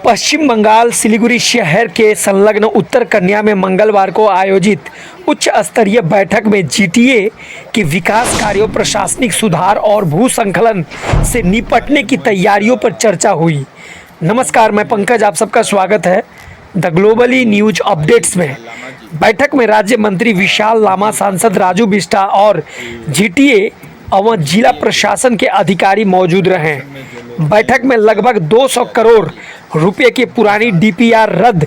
पश्चिम बंगाल सिलीगुड़ी शहर के संलग्न उत्तर कन्या में मंगलवार को आयोजित उच्च स्तरीय बैठक में जीटीए के विकास कार्यों, प्रशासनिक सुधार और भू संकलन से निपटने की तैयारियों पर चर्चा हुई। नमस्कार, मैं पंकज, आप सबका स्वागत है द ग्लोबली न्यूज अपडेट्स में। बैठक में राज्य मंत्री विशाल लामा, सांसद राजू बिष्टा और जीटीए एवं जिला प्रशासन के अधिकारी मौजूद रहे। बैठक में लगभग 200 करोड़ रुपए की पुरानी डीपीआर रद्द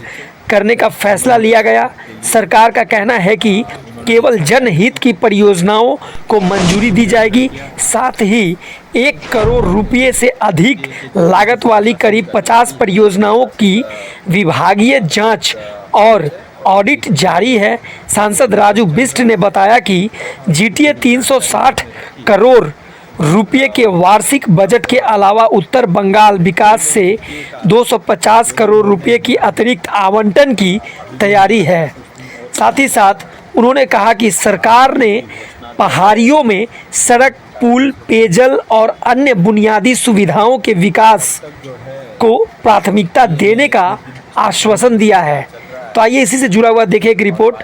करने का फैसला लिया गया। सरकार का कहना है कि केवल जनहित की परियोजनाओं को मंजूरी दी जाएगी। साथ ही 1 करोड़ रुपए से अधिक लागत वाली करीब 50 परियोजनाओं की विभागीय जांच और ऑडिट जारी है। सांसद राजू बिष्ट ने बताया कि जीटीए 360 करोड़ रुपये के वार्षिक बजट के अलावा उत्तर बंगाल विकास से 250 करोड़ रुपये की अतिरिक्त आवंटन की तैयारी है। साथ ही साथ उन्होंने कहा कि सरकार ने पहाड़ियों में सड़क, पुल, पेयजल और अन्य बुनियादी सुविधाओं के विकास को प्राथमिकता देने का आश्वासन दिया है। तो आइए इसी से जुड़ा हुआ देखें एक रिपोर्ट।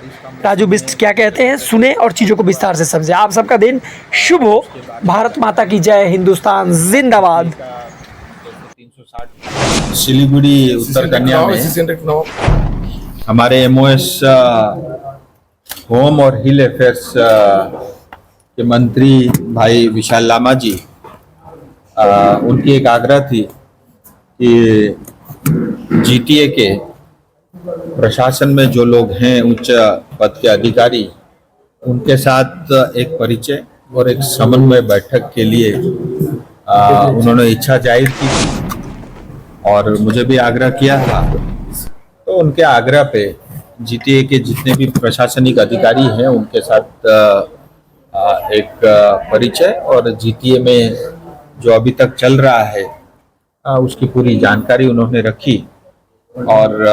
राजू बिष्ट क्या कहते हैं, सुने और चीज़ों को विस्तार से समझे। आप सबका दिन शुभ हो। भारत माता की जय, हिंदुस्तान जिंदाबाद। सिलीगुड़ी उत्तर कन्या में हमारे एमओएस होम और हिल अफेयर्स के मंत्री भाई विशाल लामा जी, उनकी एक आग्रह थी कि जीटीए के प्रशासन में जो लोग हैं उच्च पद के अधिकारी, उनके साथ एक परिचय और एक समन्वय बैठक के लिए उन्होंने इच्छा जाहिर की और मुझे भी आग्रह किया था। तो उनके आग्रह पे जीटीए के जितने भी प्रशासनिक अधिकारी हैं उनके साथ एक परिचय और जीटीए में जो अभी तक चल रहा है उसकी पूरी जानकारी उन्होंने रखी। और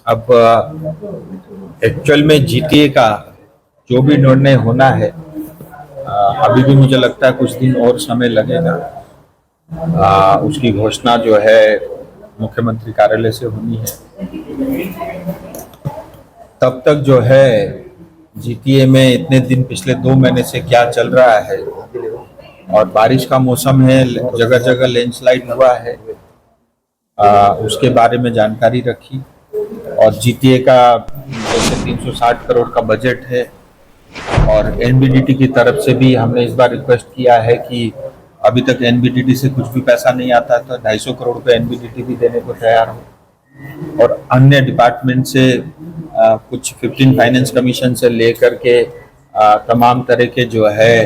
अब एक्चुअल में जीटीए का जो भी निर्णय होना है, अभी भी मुझे लगता है कुछ दिन और समय लगेगा। उसकी घोषणा जो है मुख्यमंत्री कार्यालय से होनी है। तब तक जो है जीटीए में इतने दिन, पिछले 2 महीने से क्या चल रहा है, और बारिश का मौसम है, जगह जगह लैंडस्लाइड हुआ है, उसके बारे में जानकारी रखी। और जीटीए का जैसे 360 करोड़ का बजट है और एनबीडीटी की तरफ से भी हमने इस बार रिक्वेस्ट किया है कि अभी तक एनबीडीटी से कुछ भी पैसा नहीं आता, तो 250 करोड़ रुपए एनबीडीटी भी देने को तैयार हो। और अन्य डिपार्टमेंट से कुछ 15 फाइनेंस कमीशन से लेकर के तमाम तरह के जो है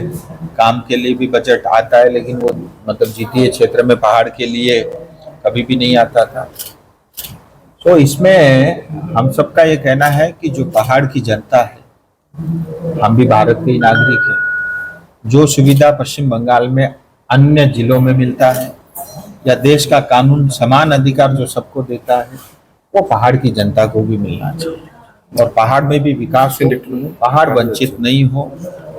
काम के लिए भी बजट आता है, लेकिन वो मतलब जीटीए क्षेत्र में पहाड़ के लिए कभी भी नहीं आता था। तो इसमें हम सबका ये कहना है कि जो पहाड़ की जनता है, हम भी भारत के नागरिक हैं। जो सुविधा पश्चिम बंगाल में अन्य जिलों में मिलता है या देश का कानून समान अधिकार जो सबको देता है, वो पहाड़ की जनता को भी मिलना चाहिए। और पहाड़ में भी विकास हो, पहाड़ वंचित नहीं हो।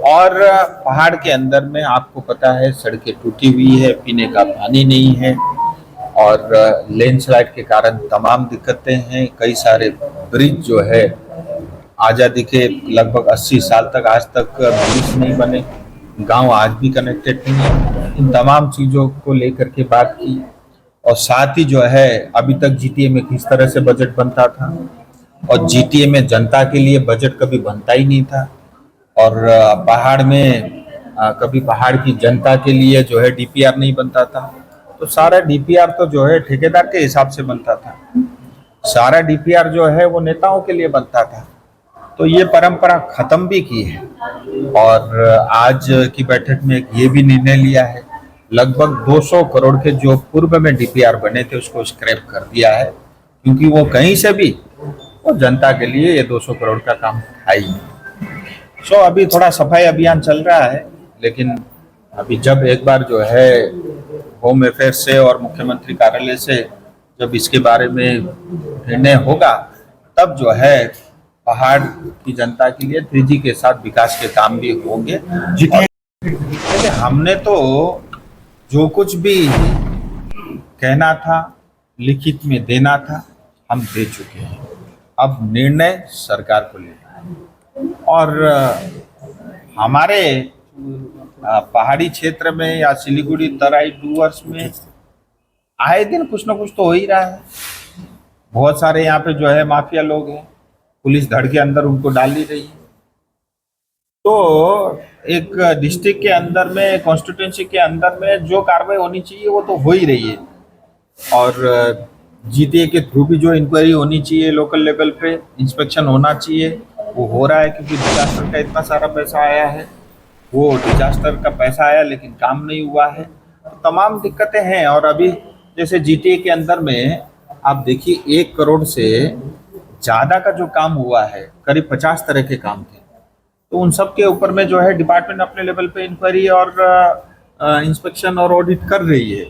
और पहाड़ के अंदर में आपको पता है सड़कें टूटी हुई है, पीने का पानी नहीं है, और लैंडस्लाइड के कारण तमाम दिक्कतें हैं। कई सारे ब्रिज जो है आज़ादी के लगभग 80 साल तक आज तक ब्रिज नहीं बने, गांव आज भी कनेक्टेड नहीं है। इन तमाम चीज़ों को लेकर के बात की। और साथ ही जो है अभी तक जीटीए में किस तरह से बजट बनता था, और जीटीए में जनता के लिए बजट कभी बनता ही नहीं था, और पहाड़ में कभी पहाड़ की जनता के लिए जो है डीपीआर नहीं बनता था। तो सारा डीपीआर तो जो है ठेकेदार के हिसाब से बनता था, सारा डीपीआर जो है वो नेताओं के लिए बनता था। तो ये परंपरा खत्म भी की है। और आज की बैठक में ये भी निर्णय लिया है, लगभग 200 करोड़ के जो पूर्व में डीपीआर बने थे उसको स्क्रैप कर दिया है, क्योंकि वो कहीं से भी वो जनता के लिए ये 200 करोड़ का काम था ही नहीं। सो अभी थोड़ा सफाई अभियान चल रहा है, लेकिन अभी जब एक बार जो है होम अफेयर्स से और मुख्यमंत्री कार्यालय से जब इसके बारे में निर्णय होगा, तब जो है पहाड़ की जनता के लिए 3G के साथ विकास के काम भी होंगे। हमने तो जो कुछ भी कहना था लिखित में देना था, हम दे चुके हैं। अब निर्णय सरकार को लेना है। और हमारे पहाड़ी क्षेत्र में या सिलीगुड़ी तराई डूवर्स में आए दिन कुछ ना कुछ तो हो ही रहा है। बहुत सारे यहाँ पे जो है माफिया लोग हैं, पुलिस धड़ के अंदर उनको डाल ही रही है। तो एक डिस्ट्रिक्ट के अंदर में, कॉन्स्टिट्यूंसी के अंदर में जो कार्रवाई होनी चाहिए वो तो हो ही रही है। और जीटीए के थ्रू भी जो इंक्वायरी होनी चाहिए, लोकल लेवल पे इंस्पेक्शन होना चाहिए, वो हो रहा है। क्योंकि डिजास्टर का इतना सारा पैसा आया है, वो डिजास्टर का पैसा आया लेकिन काम नहीं हुआ है। तो तमाम दिक्कतें हैं। और अभी जैसे जीटीए के अंदर में आप देखिए 1 करोड़ से ज़्यादा का जो काम हुआ है, करीब 50 तरह के काम थे। तो उन सब के ऊपर में जो है डिपार्टमेंट अपने लेवल पे इंक्वायरी और इंस्पेक्शन और ऑडिट कर रही है।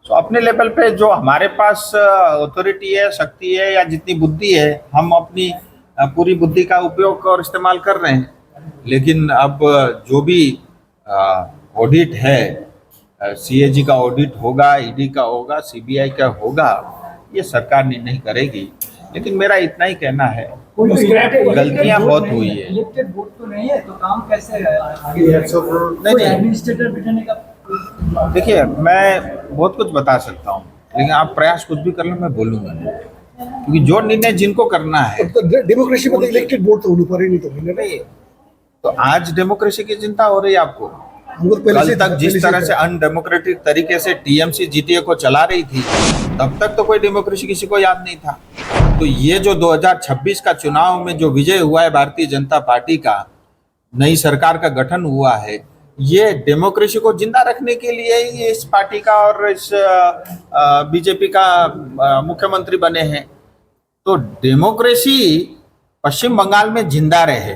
तो अपने लेवल पे जो हमारे पास अथॉरिटी है, शक्ति है या जितनी बुद्धि है, हम अपनी पूरी बुद्धि का उपयोग और इस्तेमाल कर रहे हैं। लेकिन अब जो भी ऑडिट है, सीएजी का ऑडिट होगा, ईडी का होगा, सीबीआई का होगा, ये सरकार निर्णय करेगी। लेकिन मेरा इतना ही कहना है, गलतियां बहुत हुई है। इलेक्टेड बोर्ड तो नहीं है, तो काम कैसे आगे नहीं, एडमिनिस्ट्रेटर बिठाने का? देखिए, मैं बहुत कुछ बता सकता हूँ, लेकिन आप प्रयास कुछ भी कर लो, मैं बोलूंगा नहीं। क्योंकि जो निर्णय जिनको करना है, डेमोक्रेसी में इलेक्टेड बोर्ड तो होने पर ही नहीं तो नहीं। तो आज डेमोक्रेसी की चिंता हो रही है आपको? हमको कल तक जिस तरह से अनडेमोक्रेटिक तरीके से टीएमसी जीटीए को चला रही थी, तब तक तो कोई डेमोक्रेसी किसी को याद नहीं था। तो ये जो 2026 का चुनाव में जो विजय हुआ है भारतीय जनता पार्टी का, नई सरकार का गठन हुआ है, ये डेमोक्रेसी को जिंदा रखने के लिए ही इस पार्टी का और इस बीजेपी का मुख्यमंत्री बने हैं। तो डेमोक्रेसी पश्चिम बंगाल में जिंदा रहे,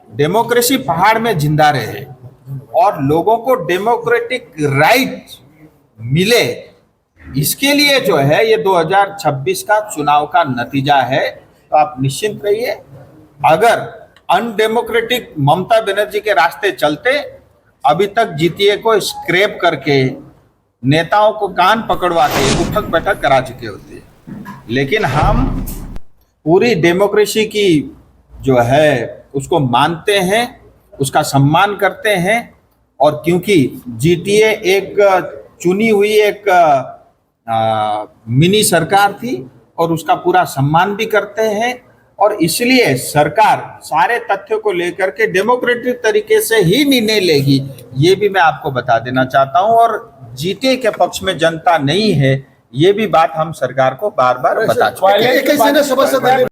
डेमोक्रेसी पहाड़ में जिंदा रहे और लोगों को डेमोक्रेटिक राइट मिले, इसके लिए जो है ये 2026 का चुनाव का नतीजा है। तो आप निश्चिंत रहिए, अगर अनडेमोक्रेटिक ममता बनर्जी के रास्ते चलते, अभी तक जीटीए को स्क्रैप करके नेताओं को कान पकड़वा के उठक बैठक करा चुके होते। लेकिन हम पूरी डेमोक्रेसी की जो है उसको मानते हैं, उसका सम्मान करते हैं। और क्योंकि जीटीए एक चुनी हुई एक मिनी सरकार थी और उसका पूरा सम्मान भी करते हैं, और इसलिए सरकार सारे तथ्यों को लेकर के डेमोक्रेटिक तरीके से ही निर्णय लेगी, ये भी मैं आपको बता देना चाहता हूं। और जीटीए के पक्ष में जनता नहीं है, ये भी बात हम सरकार को बार बार बता चुके हैं।